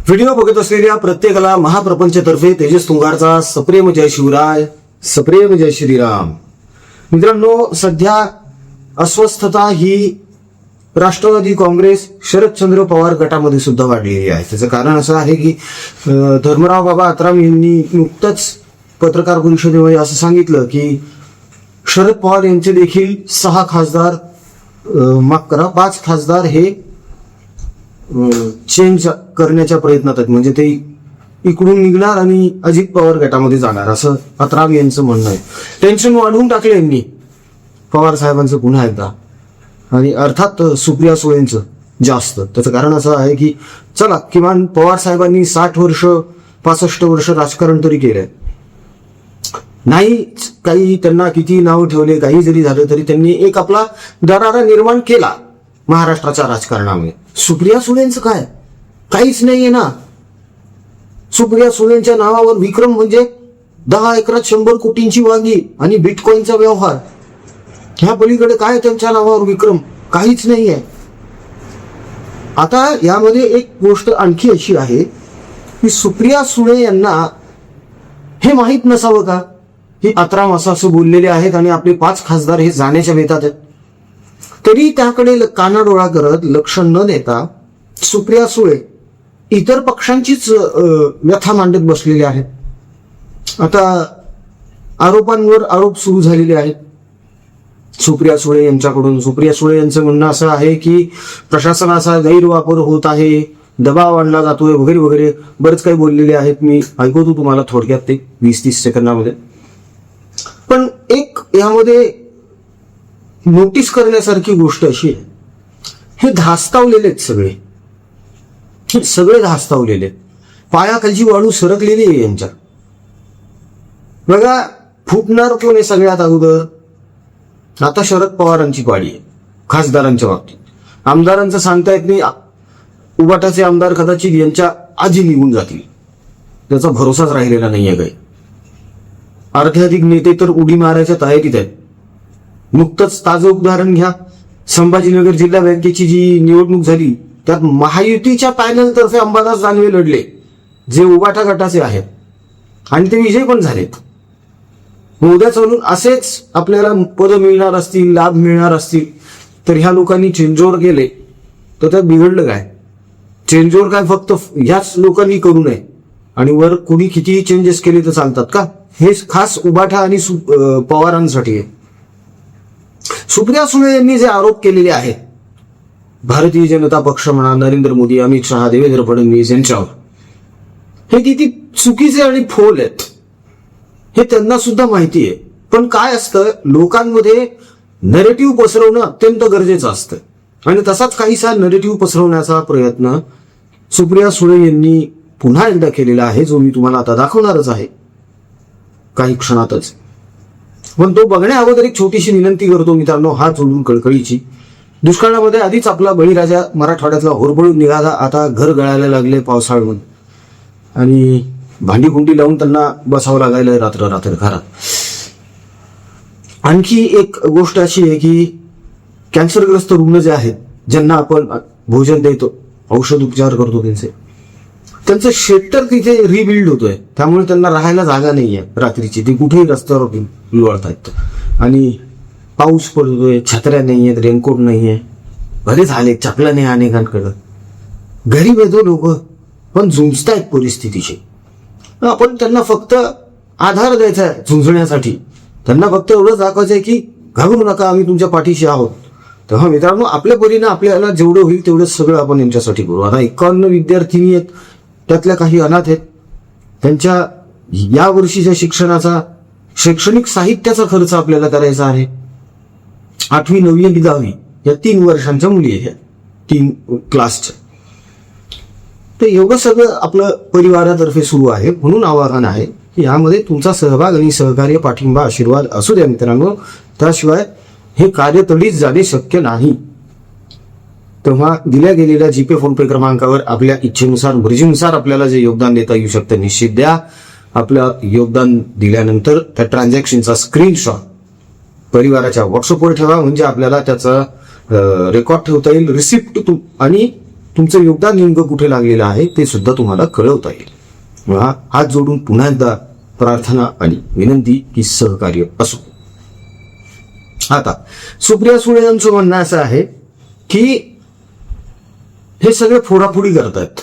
Video बघत असलेल्या प्रत्येकाला महाप्रपंचतर्फे तेजस तुंगारचा सप्रेम जय शिवराय, सप्रेम जय श्रीराम. मित्रांनो, सध्या अस्वस्थता ही राष्ट्रवादी काँग्रेस शरदचंद्र पवार गटामध्ये सुद्धा वाढलेली आहे. त्याचं कारण असं आहे की धर्मराव बाबा आत्राम यांनी नुकतंच पत्रकार परिषदेमध्ये असं सांगितलं की शरद पवार यांचे देखील 6 खासदार 5 खासदार हे चेंज करण्याच्या प्रयत्नात आहेत. म्हणजे ते इकडून निघणार आणि अजित पवार गटामध्ये जाणार असं आत्राम यांचं म्हणणं आहे. टेन्शन वाढवून टाकलं यांनी पवार साहेबांचं पुन्हा एकदा, आणि अर्थात सुप्रिया सुळेंचं जास्त. त्याचं कारण असं आहे की चला, किमान पवार साहेबांनी 60 वर्ष 65 वर्ष राजकारण तरी केलंय. नाही काही त्यांना किती नाव ठेवले, काही जरी झालं तरी त्यांनी एक आपला दरारा निर्माण केला महाराष्ट्राच्या राजकारणामध्ये. सुप्रिया सुळेंचं काय? काहीच नाहीये ना. सुप्रिया सुळेंच्या नावावर विक्रम म्हणजे 10 एकरात 100 कोटींची वांगी आणि बिटकॉईनचा व्यवहार. ह्या पलीकडे काय त्यांच्या नावावर विक्रम? काहीच नाहीये. आता यामध्ये एक गोष्ट आणखी अशी आहे की सुप्रिया सुळे यांना हे माहीत नसावं का की आत्राम असं बोललेले आहेत आणि आपले 5 खासदार हे जाण्याच्या बेतात आहेत. तरी त्याकडे कानाडोळा करत लक्ष न देता सुप्रिया सुळे इतर पक्षांचीच व्यथा मांडत बसलेले आहेत. आता आरोपांवर आरोप सुरू झालेले आहेत सुप्रिया सुळे यांच्याकडून. सुप्रिया सुळे यांचं म्हणणं असं आहे की प्रशासनाचा गैरवापर होत आहे, दबाव आणला जातोय वगैरे वगैरे बरेच काही बोललेले आहेत. मी ऐकवतो तुम्हाला थोडक्यात ते 20-30 सेकंदामध्ये. पण एक यामध्ये नोटीस करण्यासारखी गोष्ट अशी आहे, हे धास्तावलेले आहेत सगळे धास्तावलेले. पायाखालची वाळू सरकलेली आहे यांच्या. बघा, फुटणार कोण आहे सगळ्यात अगोदर? आता शरद पवारांची पाळी आहे खासदारांच्या बाबतीत. आमदारांचं सांगता येत नाही. उबाटाचे आमदार कदाचित यांच्या आधी निघून जातील, त्याचा भरोसाच राहिलेला नाहीये. काही अर्ध्याधिक नेते तर उडी मारायच्या तयारीत आहेत. नुकतंच ताजं उदाहरण घ्या, संभाजीनगर जिल्हा बँकेची जी निवडणूक झाली त्यात महायुतीच्या पॅनल तर्फे अंबादास दानवे लढले, जे उबाटा गटाचे आहेत, आणि ते विजय पण झालेत. उद्या चालून असेच आपल्याला पद मिळणार असतील, लाभ मिळणार असतील, तर ह्या लोकांनी चेंजओव्हर केले तर त्यात बिघडलं काय? चेंजओव्हर काय फक्त ह्याच लोकांनी करू नये आणि वर कुणी कितीही चेंजेस केले तर चालतात का? हे खास उबाटा आणि पवारांसाठी आहे. सुप्रिया सुळे यांनी जे आरोप केलेले आहेत भारतीय जनता पक्ष म्हणा, नरेंद्र मोदी, अमित शहा, देवेंद्र फडणवीस यांच्यावर, हे किती चुकीचे आणि फोल आहेत हे त्यांना सुद्धा माहिती आहे. पण काय असतं, लोकांमध्ये नरेटिव्ह पसरवणं अत्यंत गरजेचं असतं, आणि तसाच काहीसा नरेटिव्ह पसरवण्याचा प्रयत्न सुप्रिया सुळे यांनी पुन्हा एकदा केलेला आहे, जो मी तुम्हाला आता दाखवणारच आहे काही क्षणातच. पण तो बघण्या अगोदर एक छोटीशी विनंती करतो मित्रांनो, हात जोडून कळकळीची. दुष्काळामध्ये आधीच आपला बळीराजा मराठवाड्यातला होरबळून निघाला. आता घर गळायला लागले पावसाळ्यामध्ये, आणि भांडी कुंडी लावून त्यांना बसावं लागायला रात्र रात्र घरात. आणखी एक गोष्ट अशी आहे की कॅन्सरग्रस्त रुग्ण जे आहेत, ज्यांना आपण भोजन देतो, औषध उपचार करतो, त्यांचं शेल्टर तिथे रिबिल्ड होतोय. त्यामुळे त्यांना राहायला जागा नाहीये रात्रीची. ते कुठेही रस्त्यावर लोळतायत, आणि पाऊस पडतोय, छत्र्या नाहीयेत, रेनकोट नाहीये, भले झाले चपला नाही अनेकांकडं. गरीब येतो लोक, पण झुंजतायत परिस्थितीशी. आपण त्यांना फक्त आधार द्यायचा आहे झुंजण्यासाठी. त्यांना फक्त एवढंच दाखवायचंय की घाबरू नका, आम्ही तुमच्या पाठीशी आहोत. तेव्हा मित्रांनो, आपल्या परीनं आपल्याला जेवढं होईल तेवढं सगळं आपण यांच्यासाठी करू. आता 51 विद्यार्थिनी आहेत, त्यातल्या काही अनाथ आहेत. त्यांच्या या वर्षीच्या शिक्षणाचा, शैक्षणिक साहित्याचा खर्च आपल्याला करायचा आहे. 8वी 9वी आणि 10वी या 3 वर्षांच्या मुली आहेत, 3 क्लासच्या. तर एवढं सगळं आपलं परिवारातर्फे सुरू आहे. म्हणून आवाहन आहे की यामध्ये तुमचा सहभाग आणि सहकार्य, पाठिंबा, आशीर्वाद असू द्या मित्रांनो. त्याशिवाय हे कार्य तडीच जाणे शक्य नाही. तेव्हा दिल्या गेलेल्या जीपे फोनपे क्रमांकावर आपल्या इच्छेनुसार, मर्जीनुसार आपल्याला जे योगदान देता येऊ शकतं निश्चित द्या. आपलं योगदान दिल्यानंतर त्या ट्रान्झॅक्शनचा स्क्रीनशॉट परिवाराच्या व्हॉट्सअपवर ठेवा, म्हणजे आपल्याला त्याचा रेकॉर्ड ठेवता येईल, रिसिप्ट आणि तुमचं योगदान नेमकं कुठे लागलेलं आहे ते सुद्धा तुम्हाला कळवता येईल. हात जोडून पुन्हा एकदा प्रार्थना आणि विनंती की सहकार्य असो. आता सुप्रिया सुळे यांचं म्हणणं असं आहे की हे सगळे फोडाफोडी करतात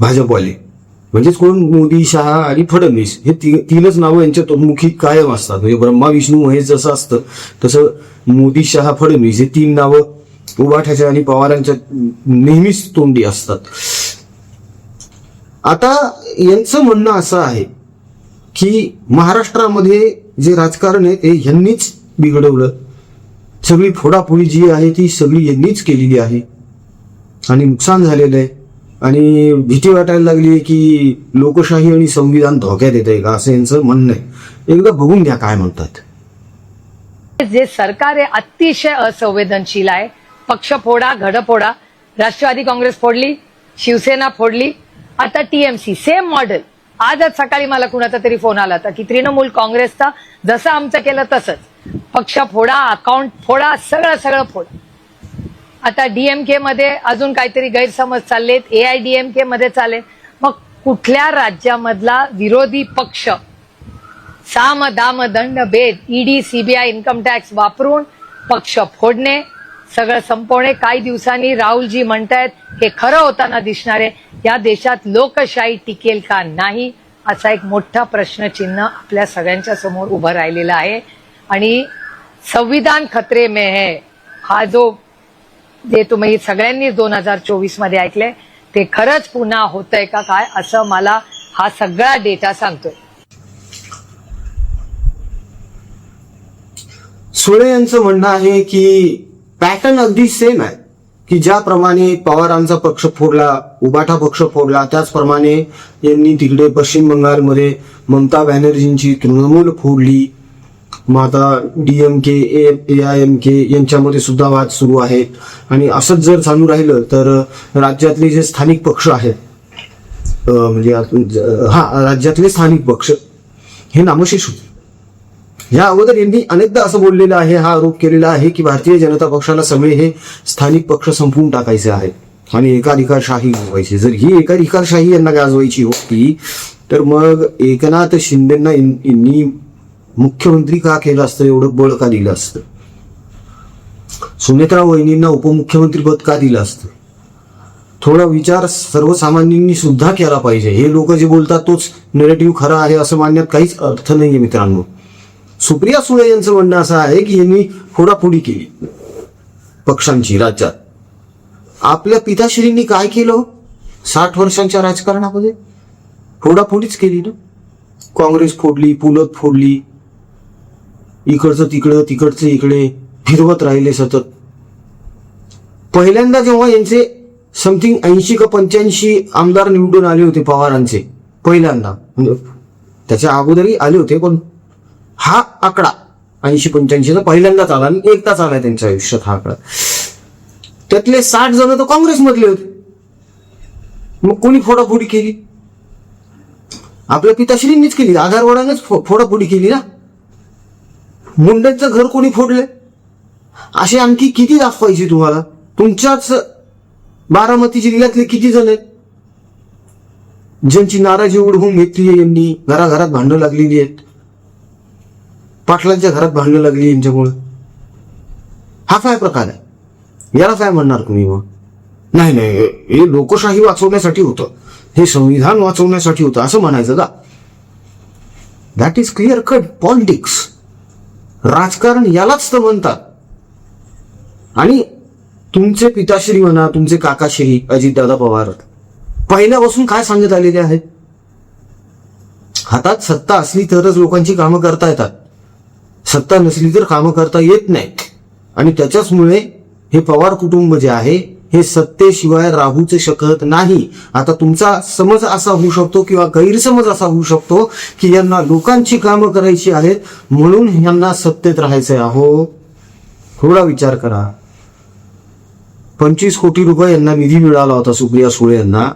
भाजपवाले, म्हणजेच कोण मोदी, शहा आणि फडणवीस हे तीनच नावं यांच्या तोंडमुखी कायम असतात. म्हणजे ब्रह्मा विष्णू महेश जसं असतं तसं मोदी, शहा, फडणवीस हे तीन नावं उबाठाच्या आणि पवारांच्या नेहमीच तोंडी असतात. आता यांचं म्हणणं असं आहे की महाराष्ट्रामध्ये जे राजकारण आहे ते यांनीच बिघडवलं, सगळी फोडाफोडी जी आहे ती सगळी यांनीच केलेली आहे आणि नुकसान झालेलं आहे आणि भीती वाटायला लागली की लोकशाही आणि संविधान धोक्यात येत आहे का, असं यांचं म्हणणं आहे. एकदा बघून घ्या काय म्हणतात. जे सरकार आहे अतिशय असंवेदनशील आहे. पक्ष फोडा, घड फोडा, राष्ट्रवादी काँग्रेस फोडली, शिवसेना फोडली, आता टीएमसी सेम मॉडेल. आजच सकाळी मला कुणाचा तरी फोन आला होता की तृणमूल काँग्रेसचा जसं आमचं केलं तसंच पक्ष फोडा, अकाउंट फोडा, सगळं फोडा. आता डीएमके मध्ये अजून काहीतरी गैरसमज चाललेत, एआयडीएमके मध्ये चालेल. मग कुठल्या राज्यामधला विरोधी पक्ष साम दाम दंड भेद, ईडी, सीबीआय, इन्कम टॅक्स वापरून पक्ष फोडणे, सगळं संपवणे. काही दिवसांनी राहुलजी म्हणतायत हे खरं होताना दिसणार आहे. या देशात लोकशाही टिकेल का नाही असा एक मोठा प्रश्नचिन्ह आपल्या सगळ्यांच्या समोर उभं राहिलेला आहे. आणि संविधान खतरे में है हा जो जे तुम्ही सगळ्यांनी 2024 मध्ये ऐकले ते खरंच पुन्हा होतंय का काय असं मला हा सगळा डेटा सांगतोय. सुळे यांचं म्हणणं आहे की पॅटर्न अगदी सेम आहे की ज्याप्रमाणे पवारांचा पक्ष फोडला, उबाठा पक्ष फोडला, त्याचप्रमाणे यांनी तिकडे पश्चिम बंगालमध्ये ममता बॅनर्जींची तृणमूल फोडली. मग आता डीएमके, एआयएमके यांच्यामध्ये सुद्धा वाद सुरू आहेत. आणि असंच जर चालू राहिलं तर राज्यातले जे स्थानिक पक्ष आहेत, म्हणजे राज्यातले स्थानिक पक्ष हे नामशेष होते. या अगोदर यांनी अनेकदा असं बोललेलं आहे, हा आरोप केलेला आहे की भारतीय जनता पक्षाला सगळे हे स्थानिक पक्ष संपवून टाकायचे आहेत आणि एकाधिकारशाही गाजवायची. जर ही एकाधिकारशाही यांना गाजवायची होती तर मग एकनाथ शिंदेंना यांनी मुख्यमंत्री का केलं असतं, एवढं बळ का दिलं असतं, सुनेत्रा वहिनींना उपमुख्यमंत्री पद का दिलं असतं. थोडा विचार सर्वसामान्यांनी सुद्धा केला पाहिजे. हे लोक जे बोलतात तोच नेरेटिव्ह खरा आहे असं मानण्यात काहीच अर्थ नाहीये मित्रांनो. सुप्रिया सुळे यांचं म्हणणं असं आहे की यांनी फोडाफोडी केली पक्षांची राज्यात. आपल्या पिताश्रींनी काय केलं 60 वर्षांच्या राजकारणामध्ये? फोडाफोडीच केली ना. काँग्रेस फोडली, पुलत फोडली, इकडचं तिकडं तिकडचं इकडे फिरवत राहिले सतत. पहिल्यांदा जेव्हा यांचे समथिंग 80 का 85 आमदार निवडून आले होते पवारांचे, पहिल्यांदा, त्याच्या अगोदरही आले होते, पण हा आकडा 80-85 पहिल्यांदाच आला आणि एकदाच आला त्यांच्या आयुष्यात हा आकडा. त्यातले 60 जण तर काँग्रेसमधले होते. मग कोणी फोडाफोडी केली? आपल्या पिताश्रींनीच केली, आधारवाडानेच फोडाफोडी केली ना. मुंडेंचं घर कोणी फोडले? असे आणखी किती दाखवायचे तुम्हाला? तुमच्याच बारामती जिल्ह्यातले किती जण आहेत ज्यांची नाराजी ओढवून घेतली आहे यांनी? घराघरात भांडणं लागलेली आहेत, पाटलांच्या घरात भांडणं लागली यांच्यामुळे. हा काय प्रकार आहे? याला काय म्हणणार तुम्ही? मग नाही हे लोकशाही वाचवण्यासाठी होतं, हे संविधान वाचवण्यासाठी होतं असं म्हणायचं का? That is clear cut politics. राजकारण यालाच तर म्हणतात. आणि तुमचे पिताश्री म्हणा, तुमचे काकाश्री अजितदादा पवार पहिल्यापासून काय सांगत आलेले आहेत? हातात सत्ता असली तरच लोकांची कामं करता येतात, सत्ता नसली तर कामं करता येत नाहीत. आणि त्याच्याचमुळे हे पवार कुटुंब जे आहे हे सत्तेशिवाय राहूच शकत नाही. आता तुमचा समज असा होऊ शकतो किंवा गैरसमज असा होऊ शकतो की यांना लोकांची कामं करायची आहेत म्हणून यांना सत्तेत राहायचंय. अहो, थोडा विचार करा. 25 कोटी रुपये यांना निधी मिळाला होता सुप्रिया सुळे यांना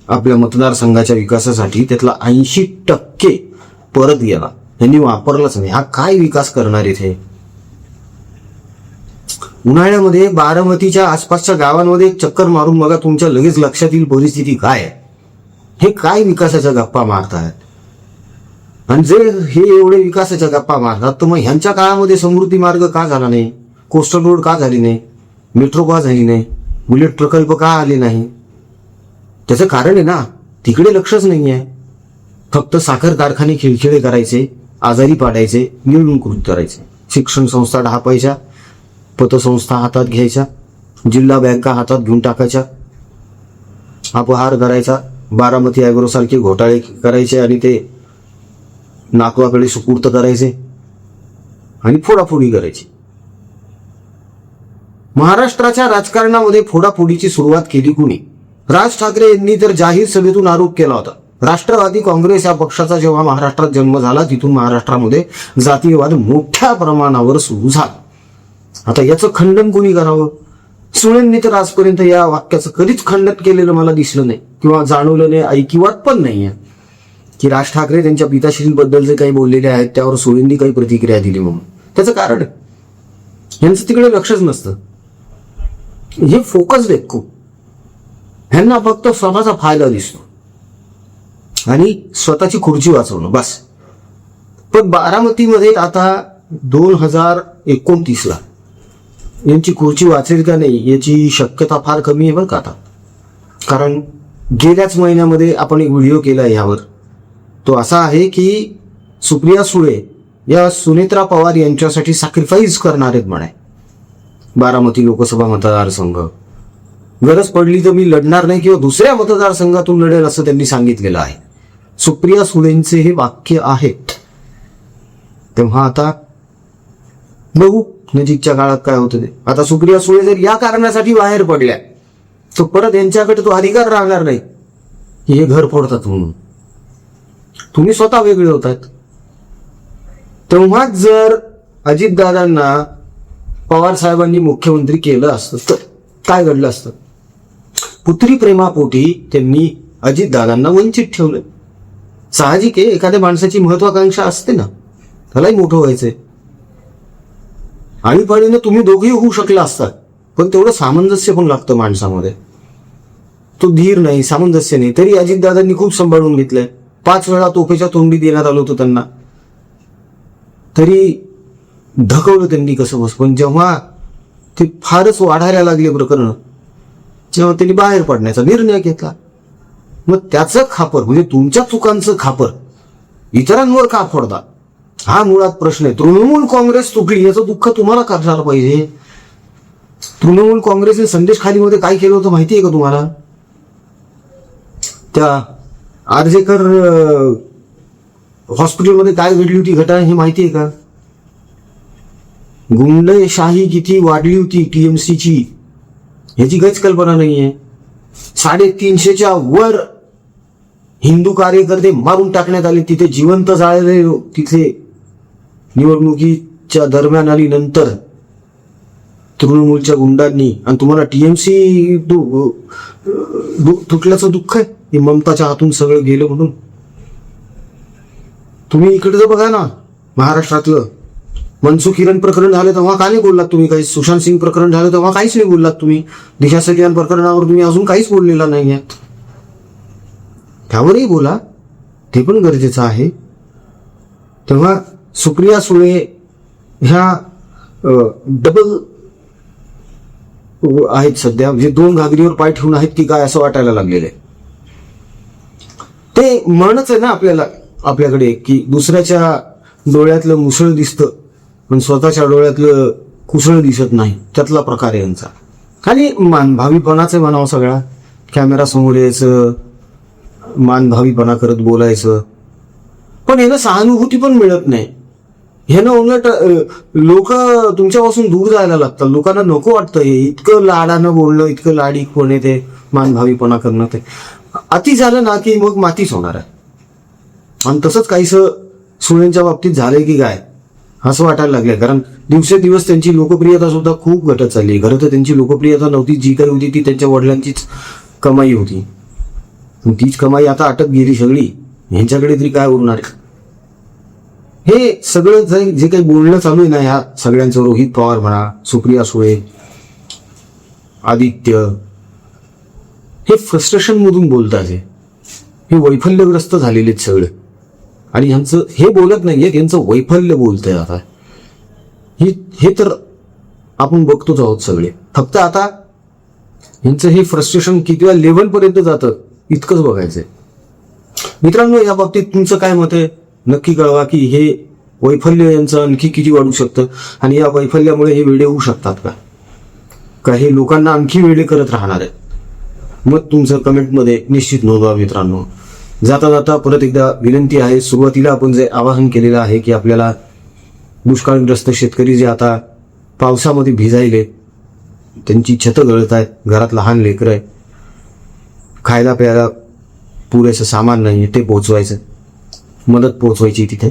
आपल्या मतदारसंघाच्या विकासासाठी, त्यातला 80% परत गेला, यांनी वापरलाच नाही. हा काय विकास करणार इथे? उन्हाळ्यामध्ये बारामतीच्या आसपासच्या गावांमध्ये एक चक्कर मारून बघा, तुमच्या लगेच लक्षात येईल परिस्थिती काय आहे. हे काय विकासाच्या गप्पा मारतात. आणि जर हे एवढे विकासाच्या गप्पा मारतात तर मग ह्यांच्या काळामध्ये समृद्धी मार्ग का झाला नाही, कोस्टल रोड का झाली नाही, मेट्रो का झाली नाही, बुलेट प्रकल्प का आले नाही. त्याचं कारण आहे ना, तिकडे लक्षच नाही आहे. फक्त साखर कारखाने खिळखिळे करायचे, आजारी पाडायचे, निर्णूकृत करायचे, शिक्षण संस्था ढापायच्या, पतसंस्था हातात घ्यायच्या, जिल्हा बँका हातात घेऊन टाकायच्या, अपहार करायचा, बारामती ॲग्रो सारखे घोटाळे करायचे आणि ते नातवाकडे सुपूर्त करायचे आणि फोडाफोडी करायची. महाराष्ट्राच्या राजकारणामध्ये फोडाफोडीची सुरुवात केली कुणी? राज ठाकरे यांनी तर जाहीर सभेतून आरोप केला होता. राष्ट्रवादी काँग्रेस या पक्षाचा जेव्हा महाराष्ट्रात जन्म झाला, तिथून महाराष्ट्रामध्ये जातीयवाद मोठ्या प्रमाणावर सुरू झाला. आता याचं खंडन कोणी करावं? सुळेंनी तर आजपर्यंत या वाक्याचं कधीच खंडन केलेलं मला दिसलं नाही किंवा जाणवलं नाही, ऐकिवात पण नाहीये की राज ठाकरे त्यांच्या पिताश्रीबद्दल जे काही बोललेले आहेत त्यावर सुळेंनी काही प्रतिक्रिया दिली म्हणून. त्याचं कारण यांचं तिकडे लक्षच नसतं. हे फोकस्ड आहेत खूप. ह्यांना फक्त स्वतःचा फायदा दिसतो आणि स्वतःची खुर्ची वाचवणं बस. पण बारामतीमध्ये आता 2029ला यांची खुर्ची वाचेल का नाही याची शक्यता फार कमी आहे बरं का आता. कारण गेल्याच महिन्यामध्ये आपण एक व्हिडिओ केला यावर. तो असा आहे की सुप्रिया सुळे या सुनेत्रा पवार यांच्यासाठी सॅक्रिफाईस करणार आहेत म्हणे बारामती लोकसभा मतदारसंघ. गरज पडली तर मी लढणार नाही किंवा दुसऱ्या मतदारसंघातून लढेल असं त्यांनी सांगितलेलं आहे. सुप्रिया सुळेंचे हे वाक्य आहेत. तेव्हा आता बघू नजीकच्या काळात काय होतं ते. आता सुप्रिया सुळे जर या कारणासाठी बाहेर पडल्या तर परत यांच्याकडे तो अधिकार राहणार नाही की हे घर फोडतात म्हणून. तुम्ही स्वतः वेगळे होतात. तेव्हाच जर अजितदादांना पवार साहेबांनी मुख्यमंत्री केलं असतं तर काय घडलं असतं? पुत्री प्रेमापोटी त्यांनी अजितदादांना वंचित ठेवलं. साहजिक आहे, एखाद्या माणसाची महत्वाकांक्षा असते ना, त्यालाही मोठं व्हायचंय. आळीपाळीनं तुम्ही दोघेही होऊ शकला असतात, पण तेवढं सामंजस्य पण लागतं माणसामध्ये. तो धीर नाही, सामंजस्य नाही. तरी अजितदादांनी खूप सांभाळून घेतलंय. 5 वेळा तोफेच्या तोंडी देण्यात आलं होतं त्यांना, तरी धकवलं त्यांनी कसं बस. पण जेव्हा ते फारच वाढायला लागले प्रकरण, जेव्हा त्यांनी बाहेर पडण्याचा निर्णय घेतला, मग त्याचं खापर म्हणजे तुमच्या चुकांचं खापर इतरांवर का फोडता? हा मुळात प्रश्न आहे. तृणमूल काँग्रेस तुटली याचं दुःख तुम्हाला करायला पाहिजे. तृणमूल काँग्रेसने संदेश खालीमध्ये काय केलं होतं माहिती आहे का तुम्हाला? त्या आर्जेकर हॉस्पिटलमध्ये काय घडली होती घटना हे माहिती आहे का? गुंडशाही किती वाढली होती टीएमसीची ह्याची काहीच कल्पना नाहीये. 350च्या वर हिंदू कार्यकर्ते मारून टाकण्यात आले. तिथे जिवंत जाळले तिथे निवडणुकीच्या दरम्यान आणि नंतर तृणमूलच्या गुंडांनी. आणि तुम्हाला टीएमसी तुटल्याचं दुःख आहे? हे ममताच्या हातून सगळं गेलं म्हणून. तुम्ही इकडे बघा ना, महाराष्ट्रातलं मनसुख हिरेन प्रकरण झालं तेव्हा का नाही बोललात तुम्ही काही? सुशांत सिंग प्रकरण झालं तेव्हा काहीच नाही बोललात तुम्ही. दिशा सलियान प्रकरणावर तुम्ही अजून काहीच बोललेला नाही आहे. त्यावरही बोला, ते पण गरजेचं आहे. तेव्हा सुप्रिया सुळे ह्या डबल आहेत सध्या, म्हणजे 2 घागरीवर पाय ठेवून आहेत की काय असं वाटायला लागलेलं आहे. ते म्हणच आहे ना आपल्याकडे की दुसऱ्याच्या डोळ्यातलं मुसळ दिसतं पण स्वतःच्या डोळ्यातलं कुसळ दिसत नाही. त्यातला प्रकार आहे यांचा. खाली मानभावीपणाचं म्हणावं सगळा. कॅमेरा समोर यायचं, मानभावीपणा करत बोलायचं, पण यानं सहानुभूती पण मिळत नाही. ह्यानं उलट लोक तुमच्यापासून दूर जायला लागतात. लोकांना नको वाटतं हे इतकं लाडानं बोलणं, इतकं लाडीकपणे ते मानभावीपणा करणं. ते अति झालं ना की मग मातीच होणार आहे. आणि तसंच काहीसं सुळेंच्या बाबतीत झालंय की काय असं वाटायला लागलंय. कारण दिवसेंदिवस त्यांची लोकप्रियता सुद्धा खूप घटत चालली. खरं तर त्यांची लोकप्रियता नव्हती, जी काही होती ती त्यांच्या वडिलांचीच कमाई होती. तीच कमाई आता अटक गेली सगळी. ह्यांच्याकडे तरी काय उरणार आहे? हे सगळं जे काही बोलणं चालू आहे ना ह्या सगळ्यांचं, रोहित पवार म्हणा, सुप्रिया सुळे, आदित्य, हे फ्रस्ट्रेशन मधून बोलतात. हे वैफल्यग्रस्त झालेले आहेत सगळे. आणि ह्यांचं हे बोलत नाहीये, यांचं वैफल्य बोलतंय आता. हे तर आपण बघतोच आहोत सगळे. फक्त आता यांचं हे फ्रस्ट्रेशन किती लेवल पर्यंत जातं इतकंच बघायचंय. मित्रांनो, या बाबतीत तुमचं काय मत आहे नक्की कळवा, की हे वैफल्य यांचं आणखी किती वाढू शकतं आणि या वैफल्यामुळे हे वेडे होऊ शकतात का हे लोकांना आणखी वेडे करत राहणार आहेत. मत तुमचं कमेंटमध्ये निश्चित नोंदवा मित्रांनो. जाता जाता परत एकदा विनंती आहे, सुरुवातीला आपण जे आवाहन केलेलं आहे की आपल्याला दुष्काळग्रस्त शेतकरी जे आता पावसामध्ये भिजायले, त्यांची छतं गळत आहेत, घरात लहान लेकरं आहे, खायला प्यायला पुरेसं सामान नाही आहे, ते पोहोचवायचं, मदत पोहोचवायची तिथे.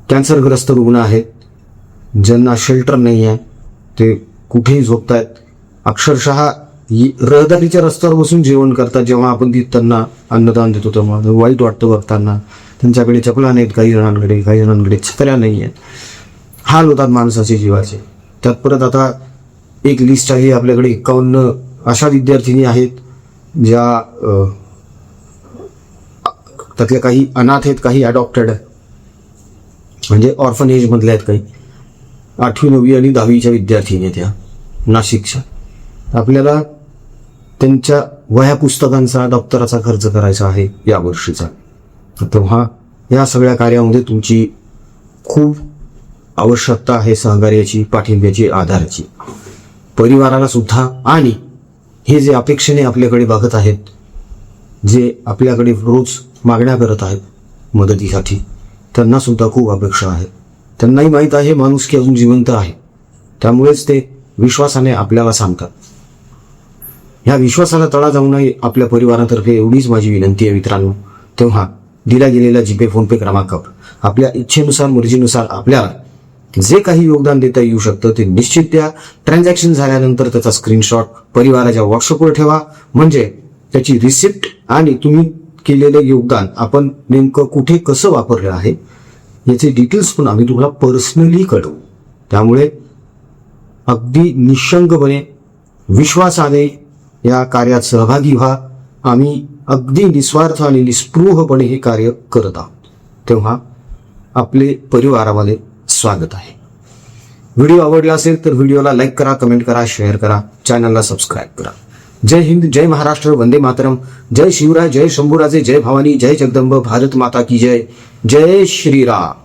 कॅन्सरग्रस्त रुग्ण आहेत, ज्यांना शेल्टर नाही आहे, ते कुठेही झोपतायत, अक्षरशः रहदारीच्या रस्त्यावर बसून जेवण करतात. जेव्हा आपण त्यांना अन्नदान देतो तेव्हा वाईट वाटतं बघताना. त्यांच्याकडे चपला नाहीत, काही जणांकडे छत्र्या नाही आहेत. हाल होतात माणसाचे जीवाचे. त्यात परत आता एक लिस्ट आहे आपल्याकडे, 51 अशा विद्यार्थिनी आहेत ज्या त्यातल्या काही अनाथ आहेत, काही अडॉप्टेड आहेत, म्हणजे ऑर्फनेज मधल्या आहेत काही. 8वी 9वी आणि 10वीच्या विद्यार्थिनी आहेत या नाशिकच्या. आपल्याला त्यांच्या वह्या पुस्तकांचा दप्तराचा खर्च करायचा आहे या वर्षीचा. तेव्हा या सगळ्या कार्यामध्ये तुमची खूप आवश्यकता आहे, सहकार्याची, पाठिंब्याची, आधाराची. परिवाराला सुद्धा आणि हे जे अपेक्षेने आपल्याकडे बघत आहेत, जे आपल्याकडे रोज मागण्या करत आहेत मदतीसाठी, त्यांना सुद्धा खूप अपेक्षा आहे. त्यांनाही माहीत आहे माणूस की अजून जिवंत आहे, त्यामुळेच ते विश्वासाने आपल्याला सांगतात. ह्या विश्वासाला तडा जाऊ नये आपल्या परिवारातर्फे एवढीच माझी विनंती आहे मित्रांनो. तेव्हा दिला गेलेला जीपे फोनपे क्रमांकावर आपल्या इच्छेनुसार मर्जीनुसार आपल्याला जे काही योगदान देता येऊ शकतं ते निश्चित द्या. ट्रान्झॅक्शन झाल्यानंतर त्याचा स्क्रीनशॉट परिवाराच्या व्हॉट्सअपवर ठेवा, म्हणजे त्याची रिसिप्ट आणि तुम्ही केलेलं योगदान आपण नेमकं कुठे कसं वापरलं आहे याचे डिटेल्स पण आम्ही तुम्हाला पर्सनली कळवू. त्यामुळे अगदी निशंकपणे विश्वासाने या कार्यात सहभागी व्हा. आम्ही अगदी निस्वार्थ आणि निस्पृहपणे हे कार्य करत आहोत. तेव्हा आपले परिवारामध्ये स्वागत आहे. व्हिडिओ आवडला असेल तर व्हिडिओला लाईक करा, कमेंट करा, शेअर करा, चॅनलला सबस्क्राईब करा. जय हिंद, जय महाराष्ट्र, वंदे मातरम, जय शिवराय, जय शंभूराजे, जय भवानी, जय जगदंब, भारत माता की जय, जय श्रीराम.